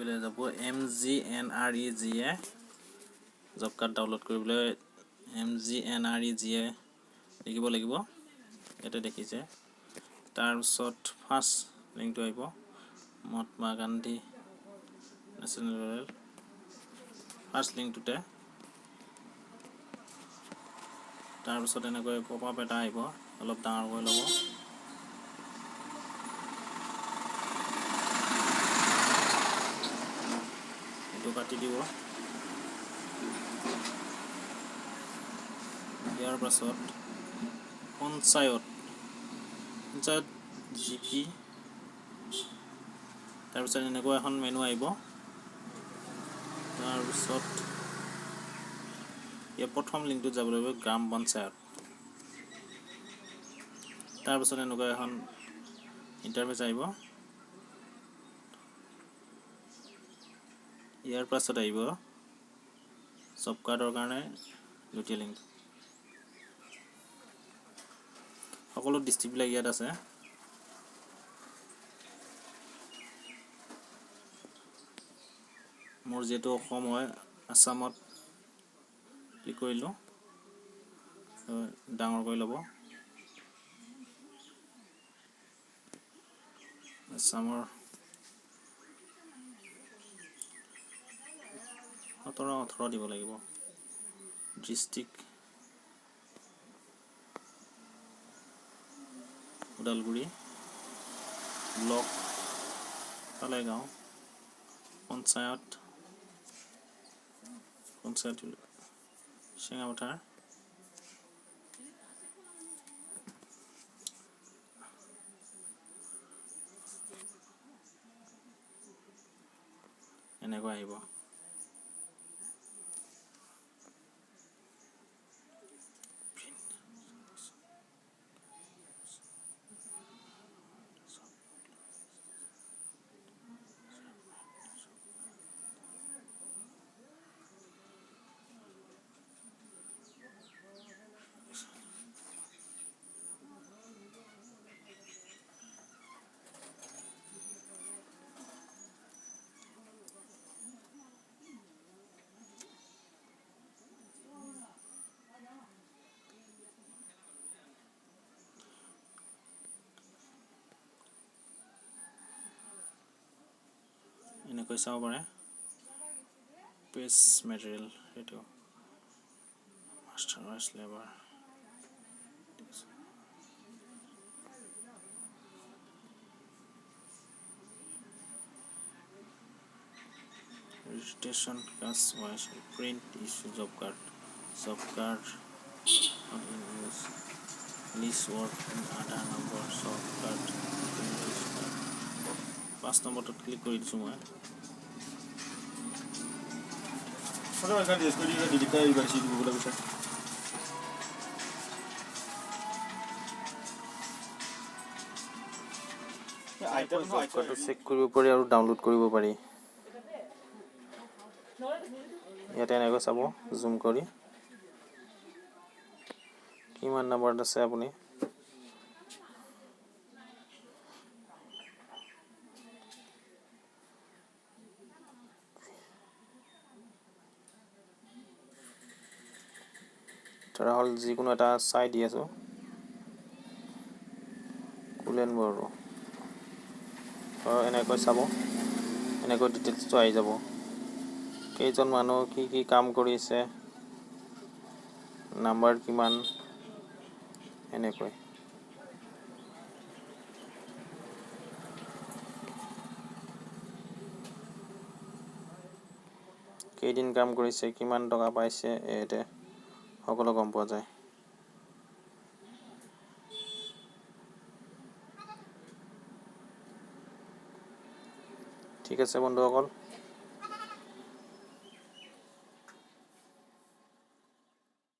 কৰিবলৈ যাব MGNREGA job card download কৰিবলৈ MGNREGA লিখিব লাগিব ইয়াতে দেখিছে তাৰপিছত ফাৰ্ষ্ট লিংকটো আহিব Mahatma Gandhi national rail first লিংকটোতে তাৰপিছত এনেকৈ পপআপ এটা আহিব অলপ ডাঙৰ কৰি ল'ব এইটো কাটি দিব ইয়াৰ পাছত পঞ্চায়ত জিপি তাৰপিছত এনেকুৱা এখন মেনু আহিব তাৰপিছত ইয়াৰ প্ৰথম লিংকটোত যাব লাগিব গ্ৰাম পঞ্চায়ত তাৰপিছত এনেকুৱা এখন ইণ্টাৰফেচ আহিব ইয়াৰ পাছত আহিব জব কাৰ্ডৰ কাৰণে দ্বিতীয় লিংক সকলো ডিষ্ট্ৰিক্টবিলাক ইয়াত আছে মোৰ যেটো অসম হয় আসামত ক্লিক কৰিলোঁ ডাঙৰ কৰি ল'ব আসামৰ 17-18 দিব লাগিব ডিষ্ট্ৰিক্ট ওদালগুৰি ব্লক তালেগাঁও পঞ্চায়ত চেঙাপথাৰ এনেকুৱা আহিব এনেকৈ চাব পাৰে পেজ মেটেৰিয়েল এইটো master wise labour registration caste wise print issue job card not in use list work and Aadhaar number job card 5 নম্বৰটোত click কৰি দিছোঁ মই চেক কৰিব পাৰি আৰু ডাউনলোড কৰিব পাৰি ইয়াতে এনেকৈ চাব জুম কৰি কিমান নম্বৰত আছে আপুনি ধৰা হল যিকোনো এটা চাই দি আছো কুলেন বড়ো এনেকৈ চাব এনেকৈ ডিটেইলছটো আহি যাব কেইজন মানুহ কি কাম কৰিছে নাম্বাৰ কিমান এনেকৈ কেইদিন কাম কৰিছে কিমান টকা পাইছে এতে সকলো গম পোৱা যায় ঠিক আছে বন্ধুসকল